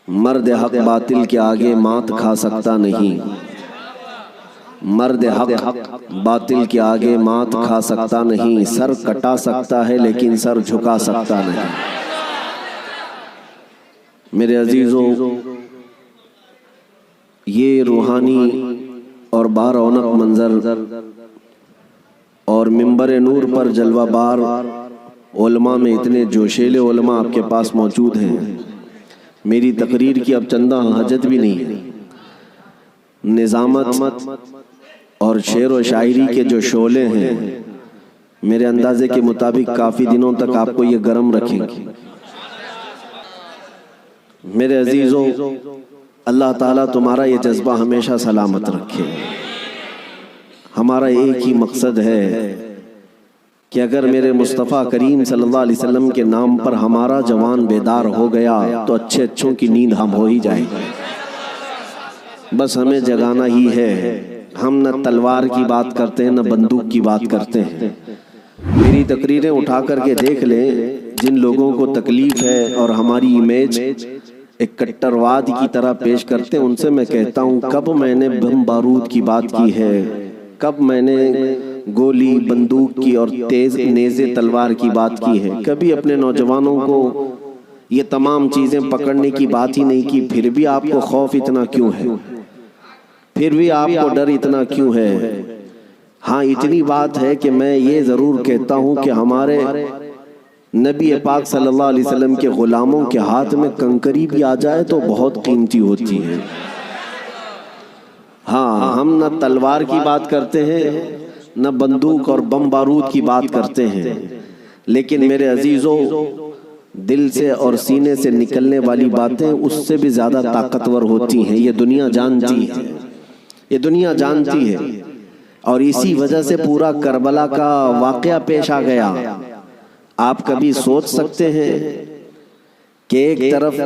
مرد حق باطل کے آگے مات کھا سکتا نہیں، مرد حق باطل کے آگے مات کھا سکتا نہیں، سر کٹا سکتا ہے لیکن سر جھکا سکتا نہیں۔ میرے عزیزو، یہ روحانی اور بارونق منظر اور منبر نور پر جلوہ بار علماء میں اتنے جوشیلے علماء آپ کے پاس موجود ہیں، میری تقریر کی اب چندہ حاجت بھی نہیں ہے۔ نظامت اور شعر و شاعری کے جو شعلے ہیں میرے اندازے کے مطابق کافی دنوں تک آپ کو یہ گرم رکھیں گے۔ میرے عزیزو، اللہ تعالیٰ تمہارا یہ جذبہ ہمیشہ سلامت رکھے۔ ہمارا ایک ہی مقصد ہے کہ اگر میرے مصطفیٰ کریم صلی اللہ علیہ وسلم کے نام پر ہمارا جوان بیدار ہو گیا تو اچھے اچھوں کی نیند ہم ہو ہی جائے گی۔ بس ہمیں جگانا ہی ہے۔ ہم نہ تلوار کی بات کرتے ہیں نہ بندوق کی بات کرتے ہیں۔ میری تقریریں اٹھا کر کے دیکھ لیں، جن لوگوں کو تکلیف ہے اور ہماری امیج ایک کٹرواد کی طرح پیش کرتے ہیں، ان سے میں کہتا ہوں کب میں نے بم بارود کی بات کی ہے، کب میں نے گولی بندوق کی اور تیز نیزے تلوار کی بات کی ہے؟ کبھی اپنے نوجوانوں کو یہ تمام چیزیں پکڑنے کی بات ہی نہیں کی۔ پھر بھی آپ کو خوف اتنا کیوں ہے؟ پھر بھی آپ کو ڈر اتنا کیوں ہے؟ ہاں، اتنی بات ہے کہ میں یہ ضرور کہتا ہوں کہ ہمارے نبی پاک صلی اللہ علیہ وسلم کے غلاموں کے ہاتھ میں کنکری بھی آ جائے تو بہت قیمتی ہوتی ہے۔ ہاں، ہم نہ تلوار کی بات کرتے ہیں نہ بندوق اور بم بارود کی بات کرتے ہیں، لیکن میرے عزیزو، دل سے اور سینے سے نکلنے والی باتیں اس سے بھی زیادہ طاقتور ہوتی ہیں۔ یہ دنیا جانتی ہے، یہ دنیا جانتی ہے، اور اسی وجہ سے پورا کربلا کا واقعہ پیش آ گیا۔ آپ کبھی سوچ سکتے ہیں کہ ایک طرف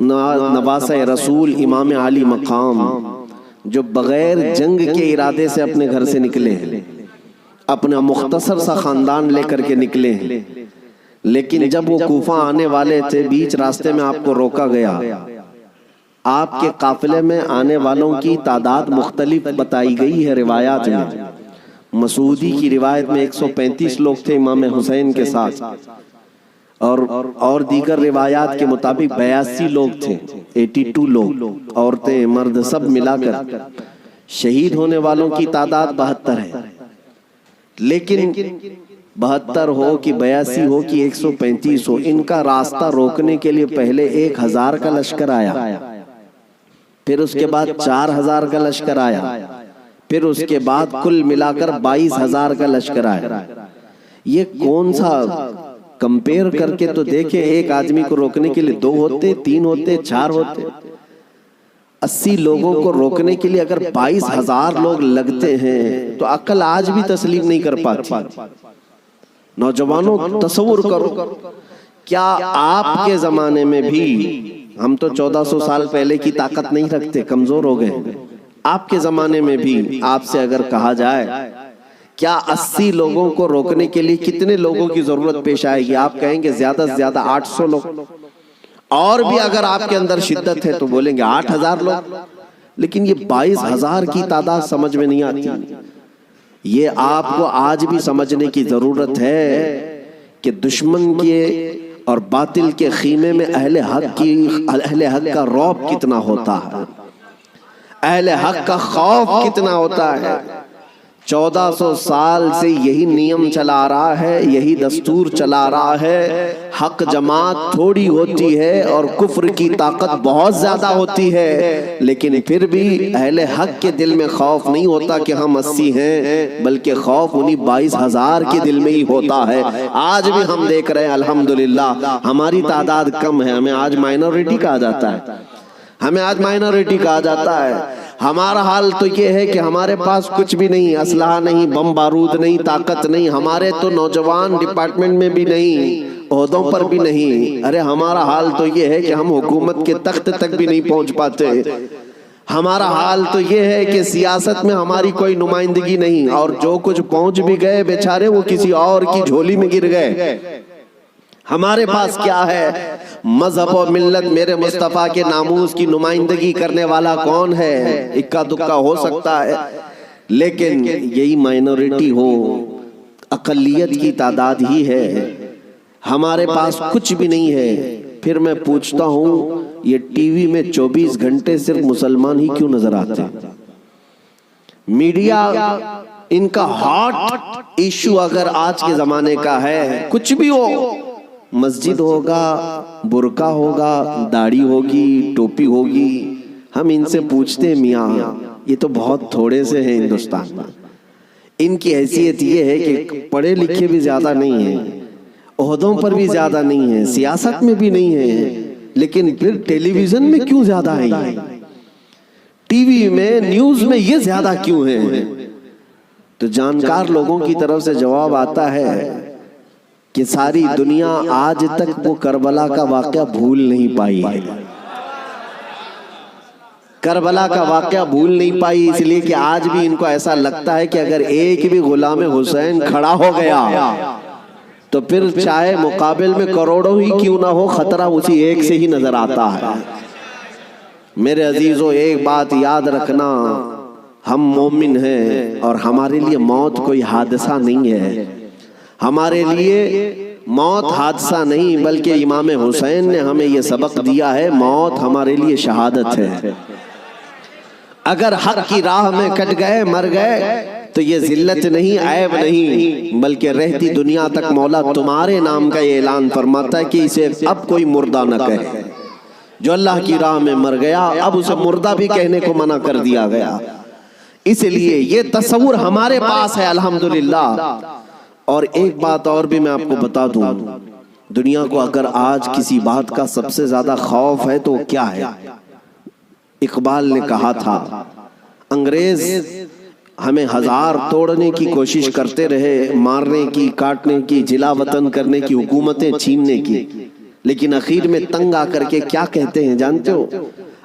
نواسہ رسول امام عالی مقام جو بغیر جنگ کے ارادے سے اپنے گھر سے نکلے ہیں، اپنا مختصر سا خاندان لے کر کے نکلے ہیں، لیکن جب وہ کوفہ آنے والے تھے، بیچ راستے میں آپ کو روکا گیا۔ آپ کے قافلے میں آنے والوں کی تعداد مختلف بتائی گئی ہے روایات میں۔ مسعودی کی روایت میں 135 لوگ تھے امام حسین کے ساتھ، اور دیگر روایات کے مطابق 82 لوگ تھے، 82 لوگ، عورتیں مرد سب ملا کر۔ شہید ہونے والوں کی تعداد 72 ہے، لیکن 72 ہو کہ 82 ہو کہ 135 ہو، ان کا راستہ روکنے کے لیے پہلے 1000 کا لشکر آیا، پھر اس کے بعد 4000 کا لشکر آیا، پھر اس کے بعد کل ملا کر 22000 کا لشکر آیا۔ یہ کون سا کمپیر کر کے تو دیکھیں، ایک آدمی کو روکنے کے لیے 2 ہوتے، 3 ہوتے، 4 ہوتے۔ 80 لوگوں کو روکنے کے لیے اگر 22000 لوگ لگتے ہیں تو عقل آج بھی تسلیم نہیں کر پاتی۔ نوجوانوں تصور کرو، کیا آپ کے زمانے میں بھی، ہم تو 1400 سال پہلے کی طاقت نہیں رکھتے، کمزور ہو گئے، آپ کے زمانے میں بھی آپ سے اگر کہا جائے کیا 80 لوگوں کو روکنے کے لیے کتنے لوگوں کی ضرورت پیش آئے گی؟ آپ کہیں گے زیادہ سے زیادہ 800 لوگ، اور بھی اگر آپ کے اندر شدت ہے تو بولیں گے 8000 لوگ، لیکن یہ 22000 کی تعداد سمجھ میں نہیں آتی۔ یہ آپ کو آج بھی سمجھنے کی ضرورت ہے کہ دشمن کے اور باطل کے خیمے میں اہل حق کا رعب کتنا ہوتا ہے، اہل حق کا خوف کتنا ہوتا ہے۔ 1400 سال سے یہی نیم چلا رہا ہے، یہی دستور چلا رہا ہے۔ حق جماعت تھوڑی ہوتی ہے اور کفر کی طاقت بہت زیادہ ہوتی ہے، لیکن پھر بھی اہل حق کے دل میں خوف نہیں ہوتا کہ ہم 80 ہیں، بلکہ خوف انہی 22000 کے دل میں ہی ہوتا ہے۔ آج بھی ہم دیکھ رہے ہیں الحمدللہ ہماری تعداد کم ہے، ہمیں آج مائنورٹی کہا جاتا ہے، ہمیں آج مائنورٹی کہا جاتا ہے۔ ہمارا حال تو یہ ہے کہ ہمارے پاس کچھ بھی نہیں، اسلحہ نہیں، بم بارود نہیں، طاقت نہیں، ہمارے تو نوجوان ڈپارٹمنٹ میں بھی نہیں، عہدوں پر بھی نہیں۔ ارے ہمارا حال تو یہ ہے کہ ہم حکومت کے تخت تک بھی نہیں پہنچ پاتے۔ ہمارا حال تو یہ ہے کہ سیاست میں ہماری کوئی نمائندگی نہیں، اور جو کچھ پہنچ بھی گئے بیچارے وہ کسی اور کی جھولی میں گر گئے۔ ہمارے پاس کیا ہے؟ مذہب و ملت میرے مصطفیٰ کے ناموس کی نمائندگی کرنے والا کون ہے؟ اکا دکا ہو سکتا ہے، لیکن یہی مائنورٹی ہو، اقلیت کی تعداد ہی ہے۔ ہمارے پاس کچھ بھی نہیں ہے۔ پھر میں پوچھتا ہوں یہ ٹی وی میں 24 گھنٹے صرف مسلمان ہی کیوں نظر آتے ہیں؟ میڈیا ان کا ہاٹ ایشو اگر آج کے زمانے کا ہے، کچھ بھی ہو، مسجد ہوگا، برقع ہوگا، داڑھی ہوگی، ٹوپی ہوگی، ہم ان سے پوچھتے ہیں میاں یہ تو بہت تھوڑے سے ہیں ہندوستان میں، ان کی حیثیت یہ ہے کہ پڑھے لکھے بھی زیادہ نہیں ہیں، عہدوں پر بھی زیادہ نہیں ہیں، سیاست میں بھی نہیں ہیں، لیکن پھر ٹیلی ویژن میں کیوں زیادہ ہیں؟ ٹی وی میں، نیوز میں یہ زیادہ کیوں ہیں؟ تو جانکار لوگوں کی طرف سے جواب آتا ہے کہ ساری دنیا آج تک وہ کربلا کا واقعہ بھول نہیں پائی ہے۔ کربلا کا واقعہ بھول نہیں پائی، اس لیے کہ آج بھی ان کو ایسا لگتا ہے کہ اگر ایک بھی غلام حسین کھڑا ہو گیا تو پھر چاہے مقابل میں کروڑوں ہی کیوں نہ ہو، خطرہ اسی ایک سے ہی نظر آتا ہے۔ میرے عزیزو، ایک بات یاد رکھنا، ہم مومن ہیں اور ہمارے لیے موت کوئی حادثہ نہیں ہے۔ ہمارے لیے موت حادثہ نہیں، بلکہ امام حسین نے ہمیں یہ سبق دیا ہے، موت ہمارے لیے شہادت ہے۔ اگر حق کی راہ میں کٹ گئے، مر گئے، تو یہ ذلت نہیں، عیب نہیں، بلکہ رہتی دنیا تک مولا تمہارے نام کا یہ اعلان فرماتا ہے کہ اسے اب کوئی مردہ نہ کہے۔ جو اللہ کی راہ میں مر گیا اب اسے مردہ بھی کہنے کو منع کر دیا گیا۔ اس لیے یہ تصور ہمارے پاس ہے الحمدللہ۔ اور ایک بات اور بھی میں آپ کو بتا دوں، دنیا کو اگر آج کسی بات کا سب سے زیادہ خوف ہے تو کیا ہے؟ اقبال نے کہا تھا، انگریز ہمیں ہزار توڑنے کی کوشش کرتے رہے، مارنے کی، کاٹنے کی، جلا وطن کرنے کی، حکومتیں چھیننے کی، لیکن اخیر میں تنگ آ کر کے کیا کہتے ہیں جانتے ہو؟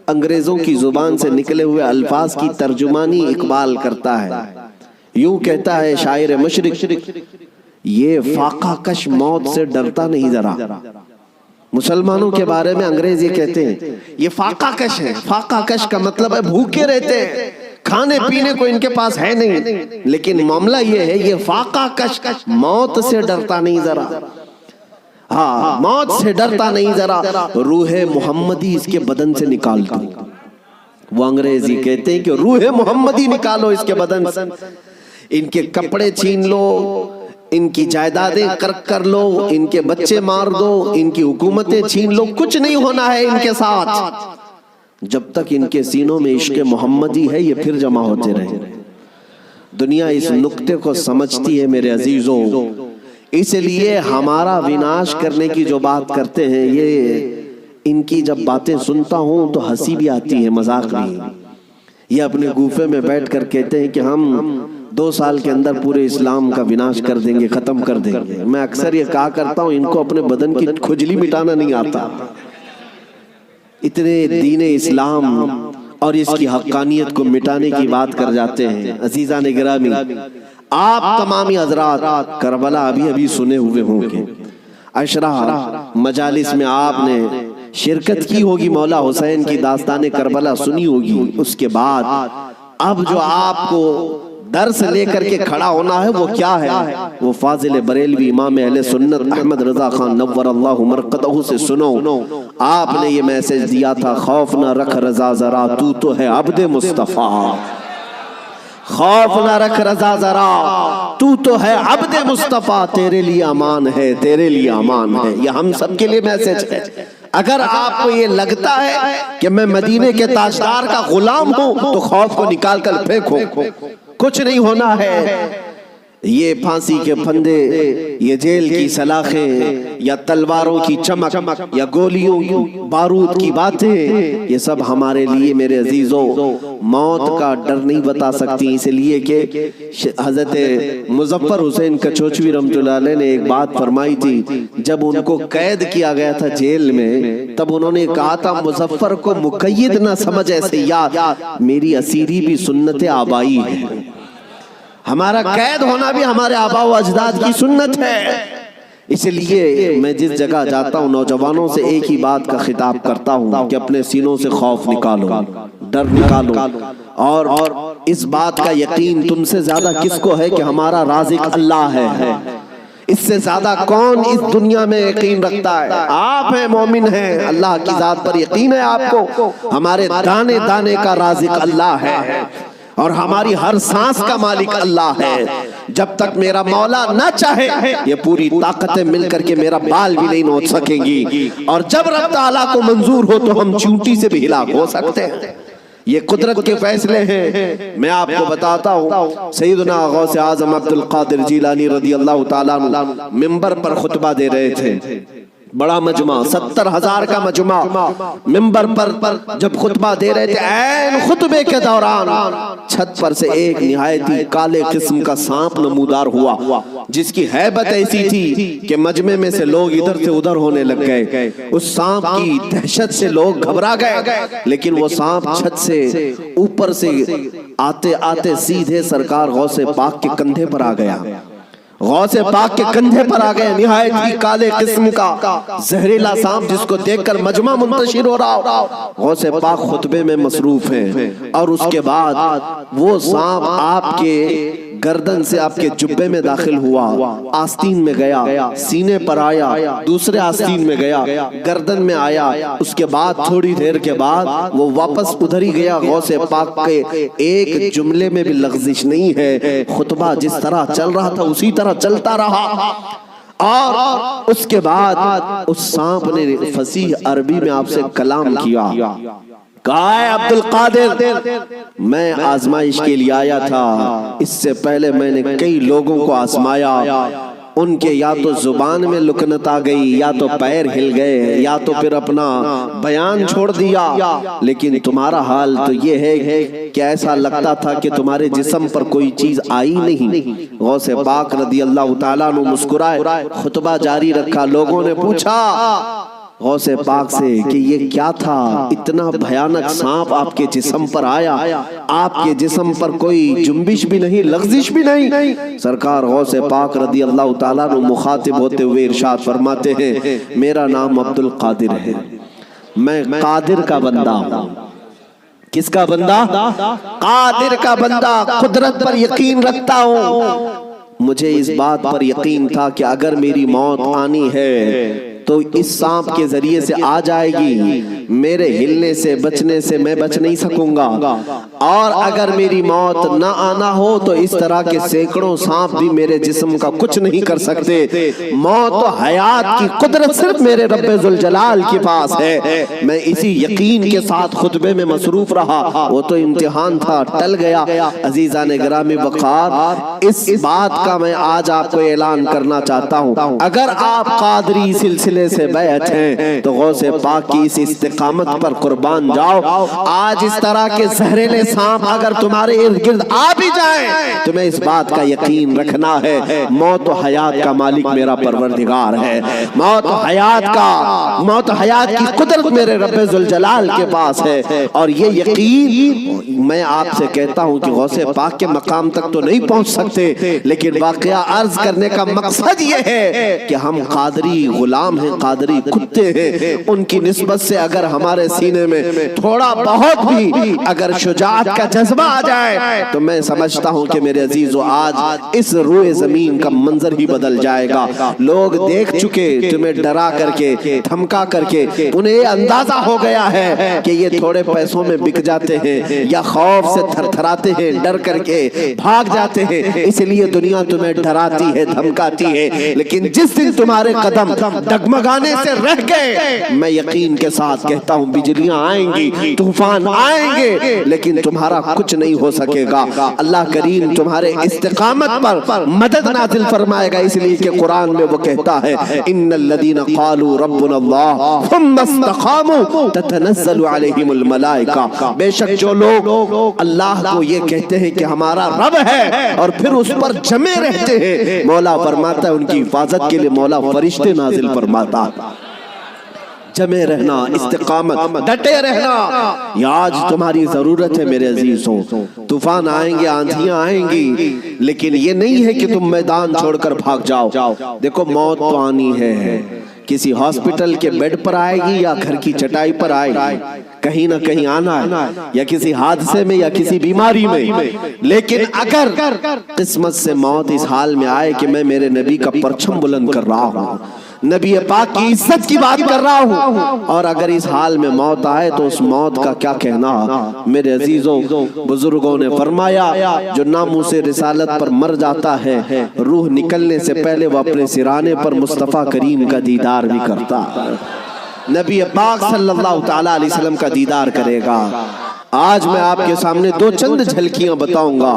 انگریزوں کی زبان سے نکلے ہوئے الفاظ کی ترجمانی اقبال کرتا ہے، یوں کہتا ہے شاعر مشرق، یہ فاقہ کش موت سے ڈرتا نہیں ذرا۔ مسلمانوں کے بارے میں انگریز یہ کہتے ہیں یہ فاقہ کش ہے۔ فاقہ کش کا مطلب ہے بھوکے رہتے ہیں، کھانے پینے کو ان کے پاس ہے نہیں، لیکن معاملہ یہ ہے یہ فاقہ کش موت سے ڈرتا نہیں ذرا۔ ہاں، موت سے ڈرتا نہیں ذرا، روح محمدی اس کے بدن سے نکال دو۔ وہ انگریزی کہتے ہیں کہ روح محمدی نکالو اس کے بدن سے، ان کے کپڑے چھین لو، ان کی جائیدادیں کرک کر لو، ان کے بچے مار دو، ان کی حکومتیں چھین لو، کچھ نہیں ہونا ہے ان کے ساتھ جب تک ان کے سینوں میں عشق محمدی ہے، یہ پھر جمع ہوتے رہے۔ دنیا اس نقطے کو سمجھتی ہے میرے عزیزوں، اس لیے ہمارا وناش کرنے کی جو بات کرتے ہیں، یہ ان کی جب باتیں سنتا ہوں تو ہنسی بھی آتی ہے، مذاق بھی۔ یہ اپنے گوفے میں بیٹھ کر کہتے ہیں کہ ہم 2 سال کے اندر پورے اسلام کا وناش کر دیں گے، ختم کر دیں گے۔ میں اکثر یہ کہا کرتا ہوں ان کو اپنے بدن کی کھجلی مٹانا نہیں آتا، اتنے دین اسلام اور اس کی حقانیت کو مٹانے کی بات کر جاتے ہیں۔ عزیزان گرامی، آپ تمامی حضرات کربلا ابھی سنے ہوئے ہوں گے، عشرہ مجالس میں آپ نے شرکت کی ہوگی، مولا حسین کی داستان کربلا سنی ہوگی۔ اس کے بعد اب جو آپ کو درس لے کر کے کھڑا ہونا ہے وہ کیا ہے؟ وہ فاضل بریلوی امام اہل سنت احمد رضا خان نور اللہ مرقدہ سے سنو۔ آپ نے یہ میسج دیا تھا، خوف نہ رکھ رضا ذرا، تو ہے عبد مصطفیٰ۔ خوف نہ رکھ رضا ذرا، تو ہے عبد مصطفیٰ، تیرے لیے امان ہے، تیرے لیے امان ہے۔ یہ ہم سب کے لیے میسج ہے۔ اگر آپ کو یہ لگتا ہے کہ میں مدینے کے تاجدار کا غلام ہوں تو خوف کو نکال کر پھینکو، کچھ نہیں ہونا ہے۔ یہ پھانسی کے پھندے، یہ جیل کی سلاخیں، یا تلواروں کی چمک، یا گولیوں بارود کی باتیں، یہ سب ہمارے لیے میرے عزیزوں موت کا ڈر نہیں بتا سکتی۔ اس لیے کہ حضرت مظفر حسین کچوچوی رحمۃ اللہ علیہ نے ایک بات فرمائی تھی، جب ان کو قید کیا گیا تھا جیل میں، تب انہوں نے کہا تھا مظفر کو مقید نہ سمجھ اے سیاد، میری اسیری بھی سنت آبائی ہے۔ ہمارا قید ہونا بھی ہمارے آبا و اجداد کی سنت ہے، اس لیے میں جس جگہ جاتا ہوں نوجوانوں سے ایک ہی بات کا خطاب کرتا ہوں کہ اپنے سینوں سے خوف نکالو، ڈر نکالو، اور اس بات کا یقین تم سے زیادہ کس کو ہے کہ ہمارا رازق اللہ ہے۔ اس سے زیادہ کون اس دنیا میں یقین رکھتا ہے؟ آپ ہیں، مومن ہیں، اللہ کی ذات پر یقین ہے آپ کو، ہمارے دانے دانے کا رازق اللہ ہے اور ہماری ہر سانس کا مالک اللہ ہے۔ جب تک میرا مولا نہ چاہے یہ پوری طاقتیں مل کر کے میرا بال بھی نہیں نوچ سکیں گی، اور جب رب تعالیٰ کو منظور ہو تو ہم چونٹی سے بھی ہلاک ہو سکتے ہیں۔ یہ قدرت کے فیصلے ہیں۔ میں آپ کو بتاتا ہوں، سیدنا غوث اعظم عبد القادر جیلانی رضی اللہ تعالیٰ عنہ منبر پر خطبہ دے رہے تھے، بڑا مجمع، 70,000 کا مجمع، منبر پر جب خطبہ دے رہے تھے، عین خطبے کے دوران چھت پر سے ایک نہایت ہی کالے قسم کا سانپ نمودار ہوا، جس کی ہیبت ایسی تھی کہ مجمع میں سے لوگ ادھر سے ادھر ہونے لگ گئے۔ اس سانپ کی دہشت سے لوگ گھبرا گئے، لیکن وہ سانپ چھت سے اوپر سے آتے آتے سیدھے سرکار غوث پاک کے کندھے پر آ گیا۔ غوث پاک کے کندھے پر آ گئے، نہایت ہی کالے قسم کا زہریلا سانپ، جس کو دیکھ کر مجمع منتشر ہو رہا۔ غوث پاک خطبے میں مصروف ہیں، اور اس کے بعد وہ سانپ آپ کے گردن سے آپ کے جبے میں داخل ہوا، آستین میں گیا، سینے پر آیا، دوسرے آستین میں گیا، گردن میں آیا، اس کے بعد تھوڑی دیر کے بعد وہ واپس ادھر ہی گیا۔ غوث پاک کے ایک جملے میں بھی لغزش نہیں ہے، خطبہ جس طرح چل رہا تھا اسی طرح چلتا رہا۔ اور اس کے بعد اس سانپ نے فصیح عربی میں آپ سے کلام کیا، کہا ہے عبد القادر، میں آزمائش کے لیے آیا تھا، اس سے پہلے میں نے کئی لوگوں کو آزمایا، ان کے یا تو زبان میں لکنت آ گئی، یا تو پیر ہل گئے، یا تو پھر اپنا بیان چھوڑ دیا، لیکن تمہارا حال تو یہ ہے کہ ایسا لگتا تھا کہ تمہارے جسم پر کوئی چیز آئی نہیں۔ غوث پاک رضی اللہ تعالیٰ عنہ مسکرائے، خطبہ جاری رکھا۔ لوگوں نے پوچھا غوث پاک سے کہ یہ کیا تھا، اتنا بھیانک سانپ آپ کے جسم پر آیا، آپ کے جسم پر کوئی جنبش بھی نہیں، لغزش بھی نہیں۔ سرکار غوث پاک رضی اللہ تعالیٰ عنہ مخاطب ہوتے ہوئے ارشاد فرماتے ہیں، میرا نام عبد القادر ہے، میں قادر کا بندہ ہوں۔ کس کا بندہ؟ قادر کا بندہ، قدرت پر یقین رکھتا ہوں۔ مجھے اس بات پر یقین تھا کہ اگر میری موت آنی ہے تو اس سانپ کے ذریعے سے آ جائے گی، میرے ہلنے سے بچنے سے میں بچ نہیں سکوں گا، اور اگر میری موت نہ آنا ہو تو اس طرح کے سینکڑوں سانپ بھی میرے جسم کا کچھ نہیں کر سکتے۔ موت و حیات کی قدرت صرف میرے رب ذوالجلال کے پاس ہے۔ میں اسی یقین کے ساتھ خطبے میں مصروف رہا، وہ تو امتحان تھا، ٹل گیا۔ عزیزان گرامی وقار، اس بات کا میں آج آپ کو اعلان کرنا چاہتا ہوں، اگر آپ قادری سلسلے سے بیعت ہیں تو غوث پاک کی اس استقامت پر قربان جاؤ۔ آج اس طرح کے زہریلے سانپ اگر تمہارے ارد گرد آ بھی جائیں، تمہیں اس بات کا یقین رکھنا ہے، موت و حیات کا مالک میرا پروردگار ہے، موت و حیات کی قدرت میرے رب ذوالجلال کے پاس ہے۔ اور یہ یقین میں آپ سے کہتا ہوں کہ غوث پاک کے مقام تک تو نہیں پہنچ سکتے، لیکن واقعہ عرض کرنے کا مقصد یہ ہے کہ ہم قادری غلام ہیں، قادری کتے ہیں، ان کی نسبت سے اگر ہمارے سینے میں تھوڑا بہت بھی اگر شجاعت کا جذبہ آ جائے تو میں سمجھتا ہوں کہ میرے عزیزو آج اس روئے زمین کا منظر ہی بدل جائے گا۔ لوگ دیکھ چکے تمہیں ڈرا کر کے، دھمکا کر کے، انہیں یہ اندازہ ہو گیا ہے کہ یہ تھوڑے پیسوں میں بک جاتے ہیں یا خوف سے تھر تھراتے ہیں، ڈر کر کے بھاگ جاتے ہیں، اس لیے دنیا تمہیں ڈراتی ہے، دھمکاتی ہے۔ لیکن جس دن تمہارے قدم ڈگمگانے سے رہ گئے، میں یقین کے ساتھ کہتا ہوں بجلیاں آئیں گی، طوفان آئیں گے، لیکن تمہارا کچھ نہیں ہو سکے گا۔ اللہ کریم تمہارے استقامت پر مدد نازل فرمائے گا، اس لیے کہ قرآن میں وہ کہتا ہے ان الذین قالوا ربنا اللہ ثم استقاموا تتنزل علیہم الملائکہ، بے شک جو لوگ اللہ کو یہ کہتے ہیں کہ ہمارا رب ہے اور پھر اس پر جمے رہتے ہیں، مولا فرماتا ہے ان کی حفاظت کے لیے مولا فرشتے نازل فرماتا۔ جمے رہنا، استقامت، ڈٹے رہنا، یہ آج تمہاری ضرورت ہے میرے عزیزوں۔ طوفان آئیں گے، آندھیاں آئیں گی، لیکن یہ نہیں ہے کہ تم میدان چھوڑ کر بھاگ جاؤ۔ دیکھو موت تو آنی ہے، کسی ہاسپٹل کے بیڈ پر آئے گی یا گھر کی چٹائی پر آئے گی، کہیں نہ کہیں آنا ہے، یا کسی حادثے میں یا کسی بیماری میں۔ لیکن اگر قسمت سے موت اس حال میں آئے کہ میں میرے نبی کا پرچم بلند کر رہا ہوں، نبی پاک کی عزت کی بات کر رہا ہوں، اور اگر اس حال میں موت آئے تو اس موت کا کیا کہنا؟ میرے عزیزوں، بزرگوں نے فرمایا جو ناموس رسالت پر مر جاتا ہے، روح نکلنے سے پہلے وہ اپنے سرانے پر مصطفیٰ کریم کا دیدار بھی کرتا ہے، نبی پاک صلی اللہ تعالیٰ علیہ وسلم کا دیدار کرے گا۔ آج میں آپ کے سامنے دو چند جھلکیاں بتاؤں گا،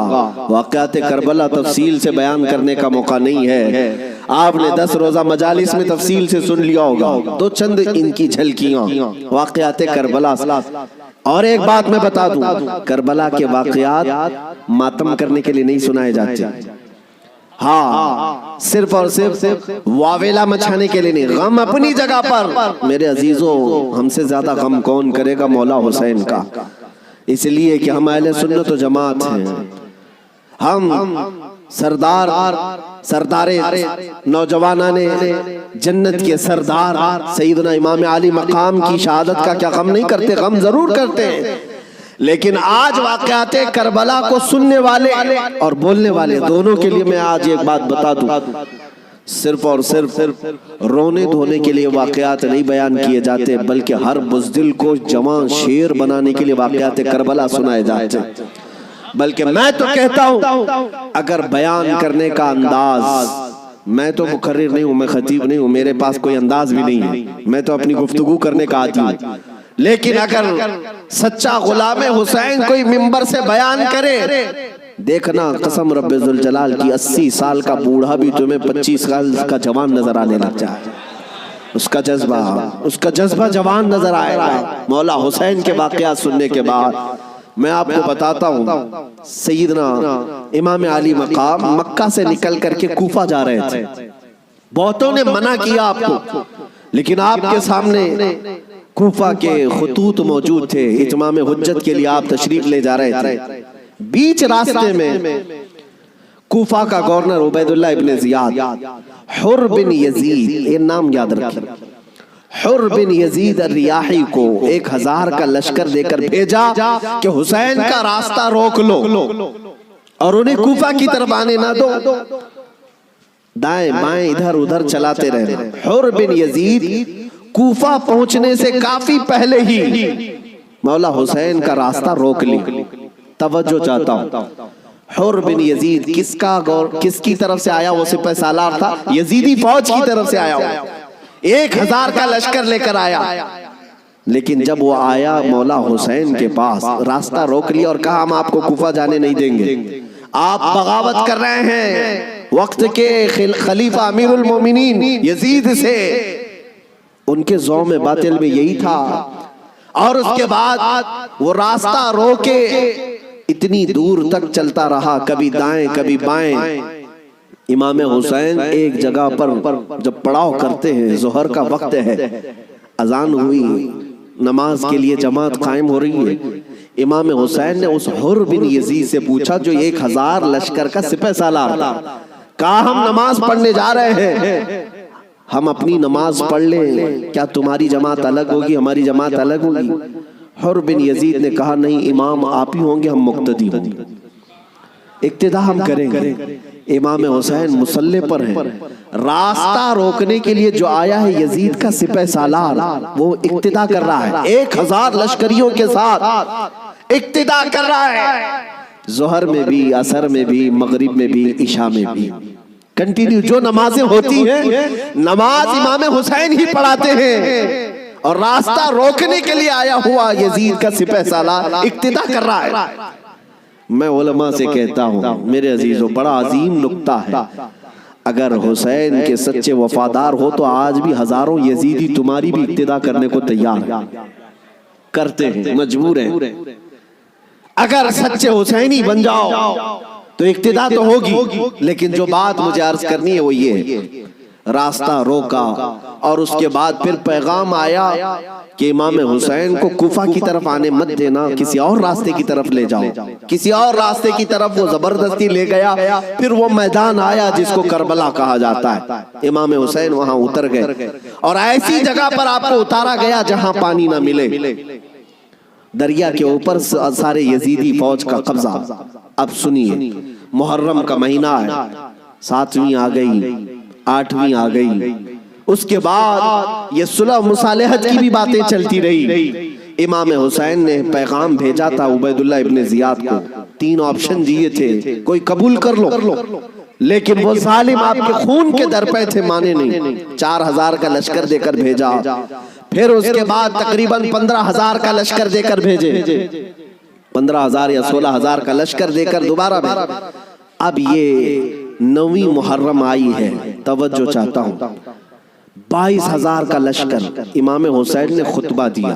واقعات کربلا تفصیل سے بیان کرنے کا موقع نہیں ہے، آپ نے 10 روزہ مجالس میں تفصیل سے سن لیا ہوگا، دو چند ان کی جھلکیاں واقعات کربلا۔ اور ایک بات میں بتا دوں، کربلا کے واقعات ماتم کرنے کے لیے نہیں سنائے جاتے، ہاں صرف اور صرف واویلا مچھانے کے لیے نہیں، غم اپنی جگہ پر۔ میرے عزیزوں، ہم سے زیادہ غم کون کرے گا؟ مولا حسین کا، اس لیے کہ ہم اہل سنت و جماعت ہیں، ہم سردار نوجوانان جنت کے سردار سیدنا امام علی مقام کی شہادت کا کیا غم نہیں کرتے؟ غم ضرور کرتے ہیں، لیکن آج واقعات کربلا کو سننے والے اور بولنے والے دونوں کے لیے میں آج ایک بات بتا دوں، صرف اور صرف رونے دھونے کے لیے واقعات نہیں بیان کیے جاتے، بلکہ ہر بزدل کو جوان شیر بنانے کے لیے واقعات کربلا سنائے جاتے۔ بلکہ میں تو کہتا ہوں اگر بیان کرنے کا انداز، میں تو مقرر نہیں ہوں، میں خطیب نہیں ہوں، میرے پاس کوئی انداز بھی نہیں ہے، میں تو اپنی گفتگو کرنے کا عادی ہوں، لیکن اگر سچا غلام حسین کوئی منبر سے بیان کرے، دیکھنا قسم رب ذوالجلال کی 80 سال کا بوڑھا بھی تمہیں 25 سال کا جوان نظر آنے لگ جائے، اس کا جذبہ جوان نظر آئے گا۔ مولا حسین کے واقعات سننے کے بعد میں آپ کو بتاتا ہوں، سیدنا امام علی مقام مکہ سے نکل کر کے کوفہ جا رہے تھے، بہتوں نے منع کیا آپ کو، لیکن آپ کے سامنے کوفہ کے خطوط موجود تھے، اتمام حجت کے لیے آپ تشریف لے جا رہے تھے۔ بیچ راستے میں کوفہ کا گورنر عبیداللہ ابن زیاد، حر بن یزید، یہ نام یاد رکھیں، حر بن یزید الریاحی کو 1000 کا لشکر دے کر بھیجا کہ حسین کا راستہ روک لو اور انہیں کوفہ کی طرف آنے نہ دو، دائیں بائیں ادھر ادھر چلاتے رہنا۔ حر بن یزید کوفہ پہنچنے سے کافی پہلے ہی مولا حسین کا راستہ روک لی۔ توجہ چاہتا ہوں، حر بن یزید کس کی طرف سے آیا؟ وہ سپہ سالار تھا، یزیدی فوج کی طرف سے آیا، 1000 کا لشکر لے کر آیا، لیکن جب وہ آیا مولا حسین کے پاس، راستہ روک لیا اور کہا ہم آپ کو کوفہ جانے نہیں دیں گے، آپ بغاوت کر رہے ہیں وقت کے خلیفہ امیر المومنین یزید سے۔ ان کے ذوم باطل میں یہی تھا، اور اس کے بعد وہ راستہ روکے اتنی دور تک چلتا رہا، کبھی دائیں کبھی بائیں۔ امام حسین ایک جگہ پر جب پڑاؤ کرتے ہیں، ظہر کا وقت ہے، اذان ہوئی، نماز کے لیے جماعت قائم ہو رہی ہے، امام حسین نے اس حر بن یزید سے پوچھا جو 1000 لشکر کا سپہ سالار تھا، کہا ہم نماز پڑھنے جا رہے ہیں، ہم اپنی نماز پڑھ لیں، کیا تمہاری جماعت الگ ہوگی ہماری جماعت الگ ہوگی؟ حر بن یزید نے کہا نہیں امام آپ ہی ہوں گے، ہم مقتدی ہوں گے، اقتداء ہم کریں گے۔ امام حسین مصلی پر ہیں، راستہ روکنے کے لیے جو آیا ہے یزید کا سپہ سالار، وہ اقتداء کر رہا ہے، 1000 لشکریوں کے ساتھ اقتداء کر رہا ہے، ظہر میں بھی، عصر میں بھی، مغرب میں بھی، عشاء میں بھی، کنٹینیو جو نمازیں ہوتی ہیں نماز امام حسین ہی پڑھاتے ہیں، اور راستہ روکنے کے لیے آیا ہوا یزید کا سپہ سالار اقتداء کر رہا ہے۔ میں علماء سے کہتا ہوں میرے عزیزوں، بڑا عظیم نکتہ ہے، اگر حسین کے سچے وفادار ہو تو آج بھی ہزاروں یزیدی تمہاری بھی اقتداء کرنے کو تیار ہیں، کرتے ہیں، مجبور ہیں۔ اگر سچے حسینی بن جاؤ تو اقتداء تو ہوگی، لیکن جو بات مجھے عرض کرنی ہے وہ یہ ہے، راستہ روکا اور اس کے بعد پھر پیغام آیا کہ امام حسین کو کوفہ کی طرف آنے مت دینا، کسی اور راستے کی طرف لے جاؤ۔ کسی اور راستے کی طرف وہ زبردستی لے گیا۔ پھر وہ میدان آیا جس کو کربلا کہا جاتا ہے، امام حسین وہاں اتر گئے اور ایسی جگہ پر آپ کو اتارا گیا جہاں پانی نہ ملے، دریا کے اوپر سارے یزیدی فوج کا قبضہ۔ اب سنیے، محرم کا مہینہ ہے، 7ویں آ گئی، 8ویں آ گئی، اس کے بعد یہ صلح مصالحت کی بھی باتیں چلتی رہی۔ امام حسین نے پیغام بھیجا تھا عبید اللہ ابن زیاد کو، 3 آپشن دیے تھے، کوئی قبول کر لو، لیکن وہ ظالم آپ کے خون کے در پہ تھے، مانے نہیں۔ 4000 کا لشکر دے کر بھیجا، پھر اس کے بعد تقریباً 15000 کا لشکر دے کر بھیجے، 15000 یا 16000 کا لشکر دے کر دوبارہ بھیجے۔ اب یہ 9ویں محرم آئی ہے، توجہ چاہتا ہوں، 22000 کا لشکر۔ امام حسین نے خطبہ دیا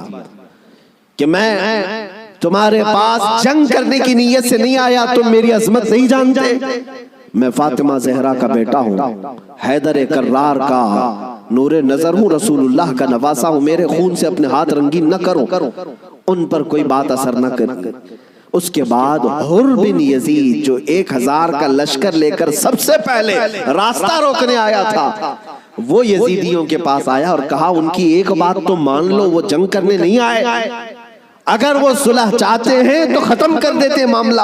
کہ میں تمہارے پاس جنگ کرنے کی نیت سے نہیں آیا، تم میری عظمت نہیں جانتے، میں فاطمہ زہرا کا بیٹا ہوں، حیدر کرار کا نور نظر ہوں، رسول اللہ کا نواسا ہوں، میرے خون سے اپنے ہاتھ رنگین نہ کرو، ان پر کوئی بات اثر نہ کرے۔ اس کے بعد حر بن یزید جو 1000 کا لشکر لے کر سب سے پہلے راستہ روکنے آیا تھا، وہ یزیدیوں کے پاس آیا اور کہا ان کی ایک بات تو مان لو، وہ جنگ کرنے نہیں آئے، اگر وہ صلح چاہتے ہیں تو ختم کر دیتے معاملہ۔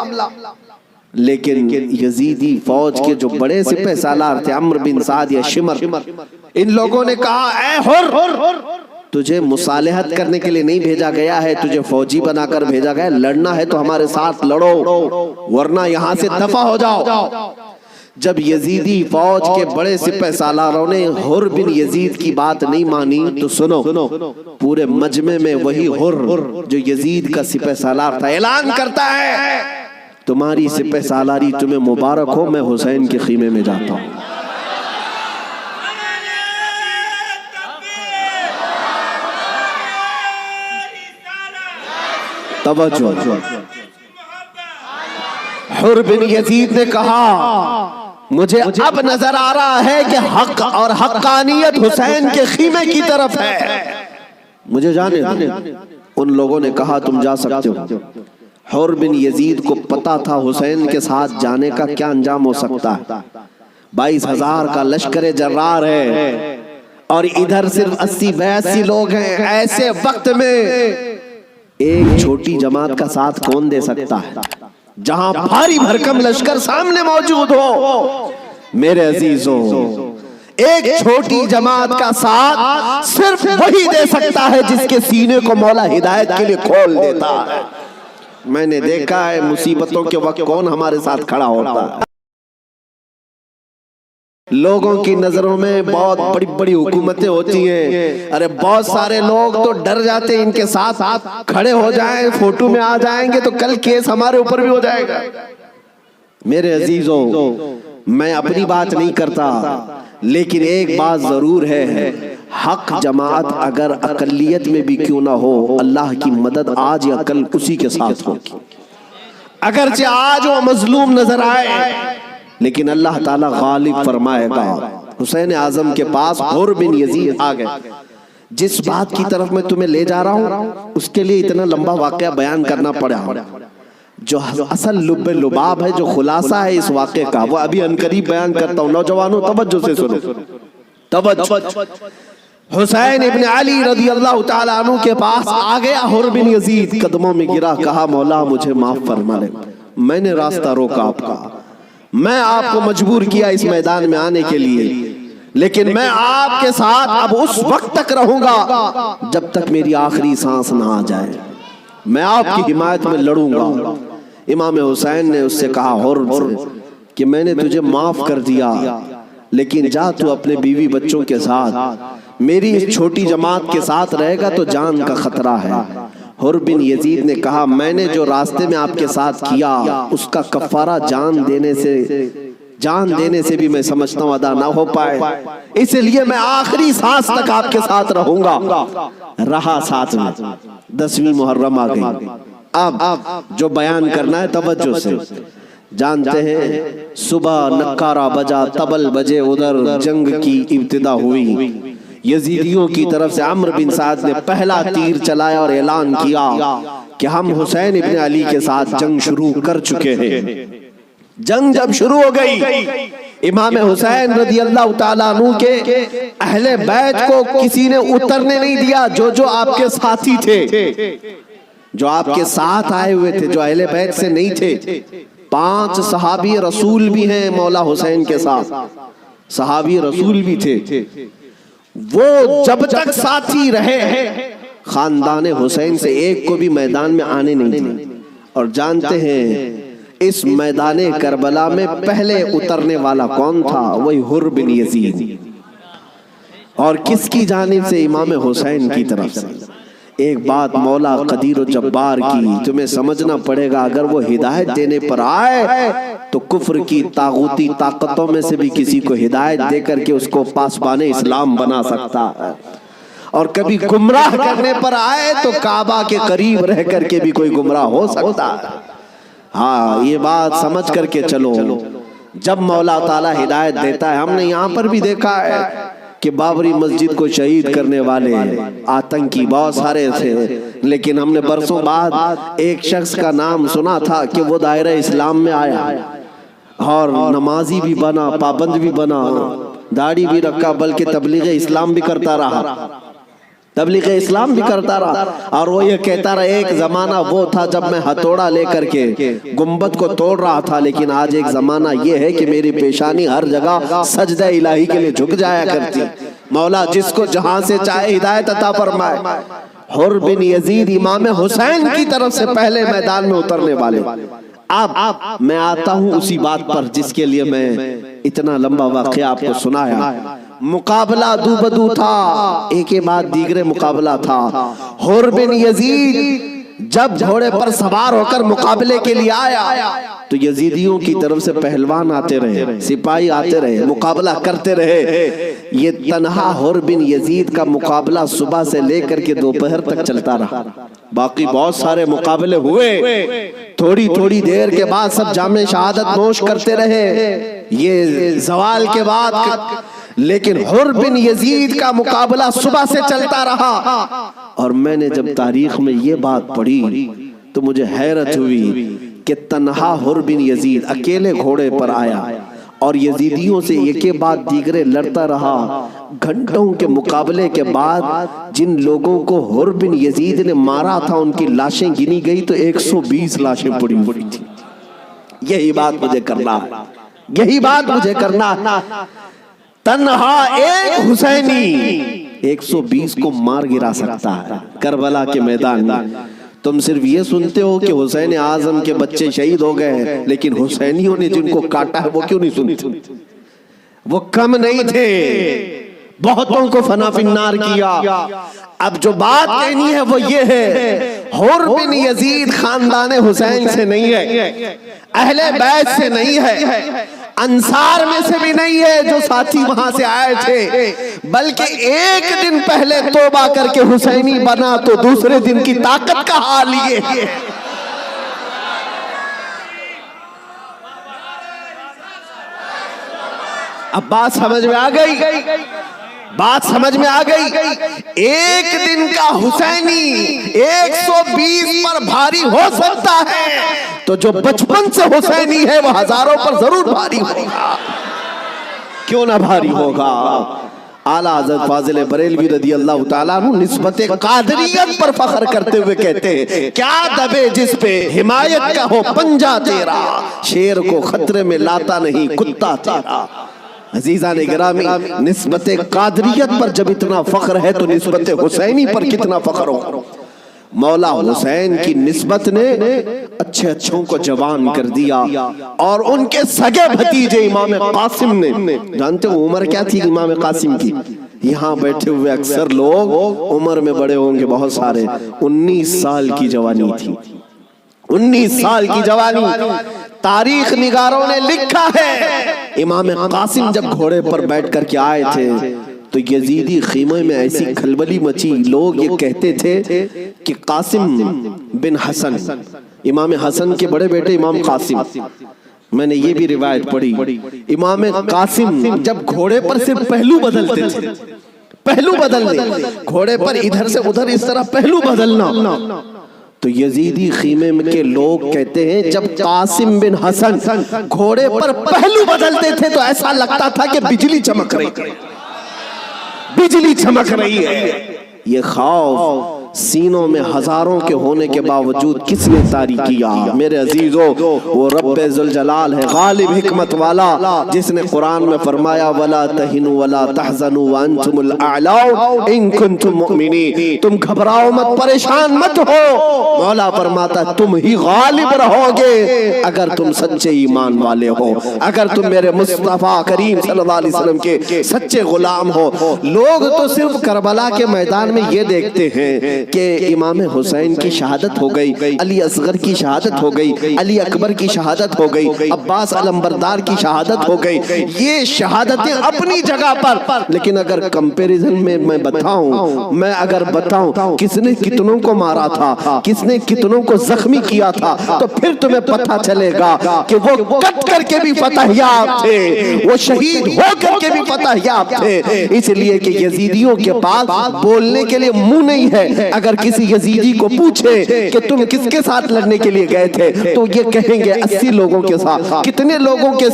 لیکن یزیدی فوج کے جو بڑے سپہ سالار تھے، عمرو بن سعد یا شمر، ان لوگوں نے کہا اے حر، تجھے مصالحت کرنے کے لیے نہیں بھیجا گیا ہے، تجھے فوجی بنا کر بھیجا گیا ہے، لڑنا ہے تو ہمارے ساتھ لڑو ورنہ یہاں سے دفع ہو جاؤ۔ جب یزیدی فوج کے بڑے سپہ سالاروں نے حر بن یزید کی بات نہیں مانی تو سنو، پورے مجمع میں وہی حر جو یزید کا سپہ سالار تھا اعلان کرتا ہے تمہاری سپہ سالاری تمہیں مبارک ہو، میں حسین کے خیمے میں جاتا ہوں۔ توجہ، حر بن یزید نے کہا مجھے اب نظر آ رہا ہے کہ حق اور حقانیت حسین کے خیمے کی طرف ہے، مجھے جانے دو۔ ان لوگوں نے کہا تم جا سکتے ہو۔ حر بن یزید کو پتا تھا حسین کے ساتھ جانے کا کیا انجام ہو سکتا ہے، 22000 کا لشکر جرار ہے اور ادھر صرف 80-82 لوگ ہیں۔ ایسے وقت میں ایک چھوٹی جماعت کا ساتھ کون دے سکتا ہے جہاں بھاری بھرکم لشکر سامنے موجود ہو؟ میرے عزیزوں، ایک چھوٹی جماعت کا ساتھ صرف وہی دے سکتا ہے جس کے سینے کو مولا ہدایت کے لیے کھول دیتا ہے۔ میں نے دیکھا ہے مصیبتوں کے وقت کون ہمارے ساتھ کھڑا ہوتا ہے۔ لوگوں کی نظروں میں بہت بڑی بڑی حکومتیں ہوتی ہیں، ارے بہت سارے لوگ تو ڈر جاتے ہیں ان کے ساتھ کھڑے ہو جائیں، فوٹو میں آ جائیں گے تو کل کیس ہمارے اوپر بھی ہو جائے گا۔ میرے عزیزوں، میں اپنی بات نہیں کرتا، لیکن ایک بات ضرور ہے، حق جماعت اگر اقلیت میں بھی کیوں نہ ہو، اللہ کی مدد آج یا کل اسی کے ساتھ ہوگی۔ اگرچہ آج وہ مظلوم نظر آئے لیکن اللہ تعالیٰ غالب فرمائے گا۔ حسین اعظم کے پاس حر بن یزید آ گئے۔ جس بات کی طرف میں تمہیں لے جا رہا ہوں اس کے لیے اتنا لمبا واقعہ بیان کرنا پڑا، جو اصل لب لباب ہے، جو خلاصہ ہے اس واقعے کا، وہ ابھی عنقریب بیان کرتا ہوں۔ نوجوانوں توجہ سے سنو، توجہ۔ حسین ابن علی رضی اللہ تعالیٰ عنہ کے پاس آ گیا حر بن یزید، قدموں میں گرا، کہا مولا مجھے معاف فرما لے، میں نے راستہ روکا آپ کا، میں آپ کو مجبور کیا اس میدان میں آنے کے لیے، لیکن میں آپ کے ساتھ اب اس وقت تک رہوں گا جب تک میری آخری سانس نہ آ جائے، میں آپ کی حمایت میں لڑوں گا۔ امام حسین نے اس سے کہا حر کہ میں نے تجھے معاف کر دیا، لیکن جا تو اپنے بیوی بچوں کے ساتھ، میری اس چھوٹی جماعت کے ساتھ رہے گا تو جان کا خطرہ ہے۔ حر بن یزید نے کہا میں نے جو راستے میں آپ کے ساتھ کیا اس کا کفارہ جان دینے سے بھی میں سمجھتا ہوں ادا نہ ہو پائے، اس لیے میں آخری سانس تک آپ کے ساتھ رہوں گا۔ رہا ساتھ میں۔ 10ویں محرم آ گئی۔ اب جو بیان کرنا ہے توجہ سے، جانتے ہیں صبح نکارہ بجا طبل بجے ادھر جنگ کی ابتدا ہوئی، یزیدیوں کی طرف سے عمرو بن سعد نے پہلا تیر چلایا اور اعلان کیا کہ ہم حسین ابن علی کے ساتھ جنگ شروع کر چکے ہیں۔ جنگ جب شروع ہو گئی، امام حسین رضی اللہ تعالیٰ عنہ کے اہل بیت کو کسی نے اترنے نہیں دیا، جو آپ کے ساتھی تھے، جو آپ کے ساتھ آئے ہوئے تھے، جو اہل بیت سے نہیں تھے۔ 5 صحابی رسول بھی ہیں مولا حسین کے ساتھ، صحابی رسول بھی تھے، وہ جب تک ساتھی رہے خاندان حسین سے ایک کو بھی میدان میں آنے نہیں دے۔ اور جانتے ہیں اس میدان کربلا میں پہلے اترنے والا کون تھا؟ وہی حر بن یزید، اور کس کی جانب سے؟ امام حسین کی طرف سے۔ ایک بات مولا قدیر و جبار کی تمہیں سمجھنا پڑے گا، اگر وہ ہدایت دینے پر آئے تو کفر کی طاغوتی طاقتوں میں سے بھی کسی کو ہدایت دے کر کے اس کو پاسبان اسلام بنا سکتا ہے، اور کبھی گمراہ کرنے پر آئے تو کعبہ کے قریب رہ کر کے بھی کوئی گمراہ ہو سکتا ہے۔ ہاں، یہ بات سمجھ کر کے چلو، جب مولا تعالیٰ ہدایت دیتا ہے، ہم نے یہاں پر بھی دیکھا ہے کہ بابری مسجد کو شہید کرنے والے آتنکی بہت سارے تھے، لیکن ہم نے برسوں بعد ایک شخص کا نام سنا تھا کہ وہ دائرہ اسلام میں آیا اور نمازی بھی بنا، پابند بھی بنا، داڑھی بھی رکھا، بلکہ تبلیغ اسلام بھی کرتا رہا، تبلیغ اسلام بھی کرتا رہا۔ اور وہ یہ کہتا رہا ایک زمانہ وہ تھا جب میں ہتھوڑا لے کر کے گنبد کو توڑ رہا تھا، لیکن آج ایک زمانہ یہ ہے کہ میری پیشانی ہر جگہ سجدہ الہی کے لیے جھک جایا کرتی۔ مولا جس کو جہاں سے چاہے ہدایت عطا فرمائے۔ حر بن یزید امام حسین کی طرف سے پہلے میدان میں اترنے والے۔ اب میں آتا ہوں اسی بات پر جس کے لیے میں اتنا لمبا واقعہ آپ کو سنایا۔ مقابلہ دو بدو تھا، ایک کے بعد دیگرے مقابلہ تھا۔ حر بن یزید جب گھوڑے پر سوار ہو کر مقابلے کے لیے آیا تو یزیدیوں کی طرف سے پہلوان آتے رہے، سپاہی آتے رہے، مقابلہ کرتے رہے۔ یہ تنہا حر بن یزید کا مقابلہ صبح سے لے کر کے دوپہر تک چلتا رہا۔ باقی بہت سارے مقابلے ہوئے، تھوڑی تھوڑی دیر کے بعد سب جام شہادت نوش کرتے رہے، یہ زوال کے بعد، لیکن حر بن یزید کا مقابلہ صبح سے چلتا رہا۔ اور میں نے جب تاریخ میں یہ بات پڑھی تو مجھے حیرت ہوئی کہ تنہا حر بن یزید اکیلے گھوڑے پر آیا اور یزیدیوں سے ایک کے بعد دیگرے لڑتا رہا۔ گھنٹوں کے مقابلے کے بعد جن لوگوں کو حر بن یزید نے مارا تھا ان کی لاشیں گنی گئی تو 120 لاشیں پڑی ہوئی تھی۔ یہی بات مجھے کرنا ہے، یہی بات مجھے کرنا ہے۔ تنہا ایک حسینی 120 کو مار گرا سکتا ہے کربلا کے میدان میں۔ تم صرف یہ سنتے ہو کہ حسین اعظم کے بچے شہید ہو گئے، لیکن حسینیوں نے جن کو کاٹا ہے وہ کیوں نہیں سنتے؟ وہ کم نہیں تھے، بہتوں کو فنا فی النار کیا۔ اب جو بات کہنی ہے وہ یہ ہے، حر بن یزید خاندان حسین سے نہیں ہے، اہل بیت سے نہیں ہے، انصار میں سے بھی نہیں ہے جو ساتھی وہاں سے آئے تھے، بلکہ ایک دن پہلے توبہ کر کے حسینی بنا تو دوسرے دن کی طاقت کا حال یہ ہے۔ اب بات سمجھ میں آ گئی، بات سمجھ میں آ گئی۔ ایک دن کا حسینی 120 پر بھاری ہو سکتا ہے تو جو بچپن سے حسینی ہے وہ ہزاروں پر ضرور بھاری ہوگا، کیوں نہ بھاری ہوگا۔ اعلیٰ حضرت فاضل بریلوی رضی اللہ تعالیٰ عنہ نسبت قادریت پر فخر کرتے ہوئے کہتے ہیں، کیا دبے جس پہ حمایت کا ہو پنجہ تیرا، شیر کو خطرے میں لاتا نہیں کتا تیرا۔ عزیزان گرامی، نسبت قادریت پر جب اتنا فخر ہے تو نسبت حسینی پر کتنا فخر ہو۔ مولا حسین کی نسبت نے اچھے اچھوں کو جوان کر دیا، اور ان کے سگے بھتیجے امام قاسم نے، جانتے ہو عمر کیا تھی امام قاسم کی؟ یہاں بیٹھے ہوئے اکثر لوگ عمر میں بڑے ہوں گے بہت سارے، 19 سال کی جوانی تھی، 19 سال کی جوانی۔ تاریخ نگاروں نے لکھا ہے امام قاسم جب گھوڑے پر بیٹھ کر کے آئے تھے تو یزیدی خیمے میں ایسی کھلبلی مچی، لوگ یہ کہتے تھے کہ قاسم بن حسن، امام حسن کے بڑے بیٹے امام قاسم، میں نے یہ بھی روایت پڑھی، امام قاسم جب گھوڑے پر صرف پہلو بدلتے تھے، پہلو بدلنے، گھوڑے پر ادھر سے ادھر اس طرح پہلو بدلنا، تو یزیدی خیمے کے لوگ کہتے ہیں جب قاسم بن حسن گھوڑے پر پہلو بدلتے تھے تو ایسا لگتا تھا کہ بجلی چمک رہی ہے، بجلی چمک رہی ہے۔ یہ خوف سینوں میں ہزاروں کے ہونے کے باوجود کس نے طاری کیا؟ میرے عزیزو، وہ رب ذوالجلال ہے، غالب حکمت والا، جس نے قرآن میں فرمایا وَلَا تَهِنُوا وَلَا تَحْزَنُوا وَأَنْتُمُ الْأَعْلَوْنَ إِن كُنتُم مُؤْمِنِينَ، تم گھبراؤ مت، پریشان مت ہو، مولا فرماتا تم ہی غالب رہو گے اگر تم سچے ایمان والے ہو، اگر تم میرے مصطفیٰ کریم صلی اللہ علیہ وسلم کے سچے غلام ہو۔ لوگ تو صرف کربلا کے میدان میں یہ دیکھتے ہیں کہ امام حسین کی شہادت ہو گئی، علی اصغر کی شہادت ہو گئی، علی اکبر کی شہادت ہو گئی، عباس علمبردار کی شہادت ہو گئی، یہ شہادتیں اپنی جگہ پر، لیکن اگر کمپیریزن میں بتاؤں، میں اگر بتاؤں کس نے کتنوں کو مارا تھا، کس نے کتنوں کو زخمی کیا تھا، تو پھر تمہیں پتہ چلے گا کہ وہ کٹ کر کے بھی فتح یاب تھے، وہ شہید ہو کر کے بھی فتح یاب تھے، اس لیے کہ یزیدیوں کے پاس بولنے کے لیے منہ نہیں ہے۔ اگر کسی یزیدی کو پوچھے کہ تم کس کے ساتھ لڑنے کے لیے گئے تھے تو یہ کہیں گے 80 لوگوں کے ساتھ۔ کتنے لوگوں کے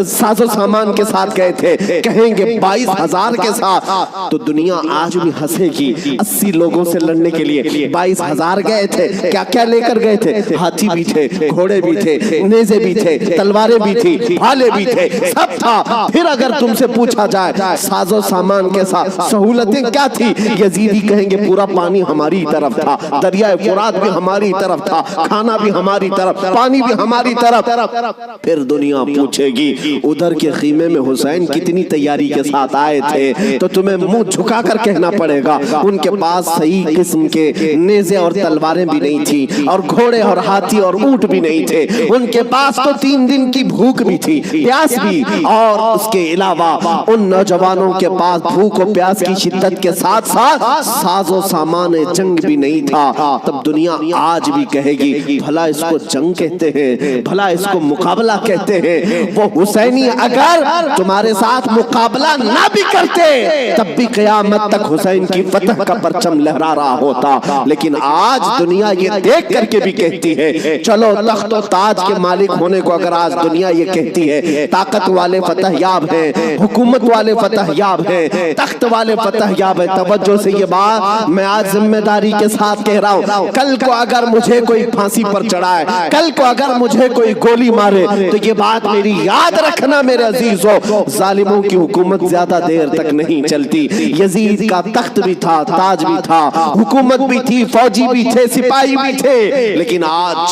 ساز و سامان کے ساتھ گئے تھے؟ کہیں گے 22,000 کے ساتھ۔ تو دنیا آج بھی ہنسے گی، 80 لوگوں سے لڑنے کے لیے 22,000 گئے تھے، کیا کیا لے کر گئے تھے؟ ہاتھی بھی تھے، گھوڑے بھی تھے، نیزے بھی تھے، تلواریں بھی تھی، بھالے بھی تھے، سب تھا۔ پھر اگر تم سے پوچھا جائے ساز و سامان کے ساتھ سہولتیں کیا تھی، یزیدی کہیں گے پورا پانی ہماری طرف تھا، دریائے فرات بھی ہماری طرف تھا، کھانا بھی ہماری طرف، پانی بھی ہماری طرف۔ پھر دنیا پوچھے گی ادھر کے خیمے میں حسین کتنی تیاری کے ساتھ آئے تھے، تو تمہیں منہ جھکا کر کہنا پڑے گا ان کے پاس صحیح قسم کے نیزے اور تلواریں بھی نہیں تھی، اور گھوڑے اور ہاتھی اور اونٹ بھی نہیں تھے، ان کے پاس تو 3 دن کی بھوک بھی تھی، پیاس بھی، اور اس کے علاوہ ان نوجوانوں کے پاس بھوک و پیاس کی شدت کے ساتھ ساتھ ساز و سامان جنگ بھی نہیں تھا۔ تب دنیا آج بھی کہے گی بھلا اس کو جنگ کہتے ہیں، بھلا اس کو مقابلہ کہتے ہیں۔ وہ حسینی اگر تمہارے ساتھ مقابلہ نہ بھی کرتے تب بھی قیامت تک حسین کی فتح کا پرچم لہرا رہا ہوتا، لیکن آج دنیا یہ دیکھ کر کے بھی کہتی ہے چلو تخت و تاج کے مالک ہونے کو اگر آج دنیا یہ کہتی ہے، طاقت والے فتح یاب ہیں، حکومت والے فتح یاب ہیں، تخت والے فتح یاب ہیں۔ توجہ سے یہ بات میں آج ذمہ داری کے ساتھ کہہ رہا ہوں، کل کو اگر مجھے کوئی پھانسی پر چڑھائے، کل کو اگر مجھے کوئی گولی مارے، تو یہ بات میری یاد رکھنا میرے عزیزو، ظالموں کی حکومت زیادہ دیر تک نہیں چلتی۔ یزید کا تخت بھی تھا، تاج بھی تھا، حکومت بھی تھی، فوجی بھی تھے، سپاہی بھی تھے، لیکن آج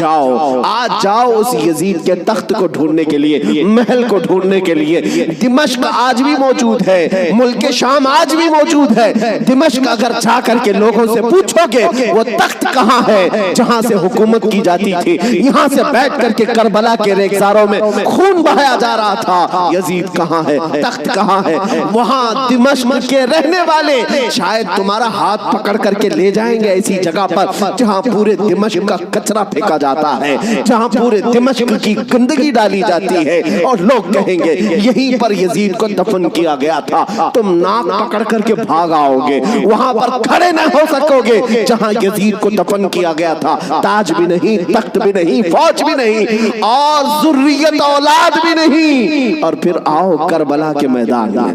جاؤ اس یزید کے تخت کو ڈھونڈنے کے لیے، محل کو ڈھونڈنے کے لیے۔ دمشق آج بھی موجود ہے، ملک شام آج بھی موجود ہے۔ دمشق اگر جا کر کے لوگوں سے پوچھو گے وہ تخت کہاں ہے جہاں سے حکومت کی جاتی تھی، یہاں سے بیٹھ کر کے کربلا کے ریگزاروں میں خون بہایا جا رہا تھا، یزید کہاں ہے، تخت کہاں ہے؟ وہاں دمشق کے رہنے والے شاید تمہارا ہاتھ پکڑ کر کے لے جائیں گے ایسی جگہ پر جہاں پورے دمشق کا کچرا پھینکا جاتا ہے، جہاں پورے دمشق کی گندگی ڈالی جاتی ہے، اور لوگ کہیں گے یہیں پر یزید کو دفن کیا گیا تھا۔ تم ناک پکڑ کر کے بھاگ آؤ گے، وہاں پر کھڑے نہ ہو سکو گے جہاں یزید کو دفن کیا گیا تھا۔ تاج بھی نہیں، تخت بھی نہیں، فوج بھی نہیں، اور ذریت اولاد بھی نہیں، اور پھر آؤ کربلا کے میدان میں،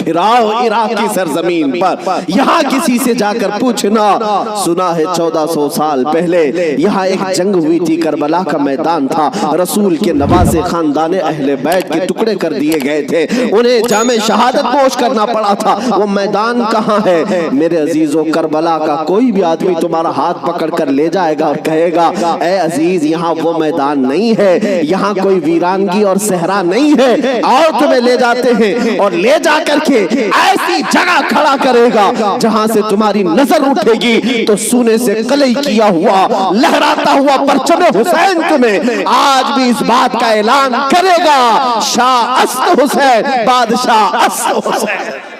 پھر آؤ عراق کی سرزمین پر، یہاں کسی سے جا کر پوچھنا، سنا ہے 1400 سال پہلے یہاں ایک جنگ ہوئی تھی، کربلا کا میدان تھا، رسول کے نواسے خاندان اہل بیت کے ٹکڑے کر دیے گئے تھے، انہیں جام شہادت پوش کرنا پڑا تھا، وہ میدان کہاں ہے؟ میرے عزیزو، کربلا کا کوئی بھی آدمی تمہارا ہاتھ پکڑ کر لے جائے گا اور کہے گا اے عزیز یہاں وہ میدان نہیں ہے، یہاں کوئی ویرانگی اور صحرا نہیں ہے، آؤ تمہیں لے جاتے ہیں، اور لے جا کر ایسی جگہ کھڑا کرے گا جہاں سے تمہاری نظر اٹھے گی تو سونے سے قلعی کیا ہوا لہراتا ہوا پرچم حسین تمہیں آج بھی اس بات کا اعلان کرے گا، شاہ است حسین، بادشاہ است حسین۔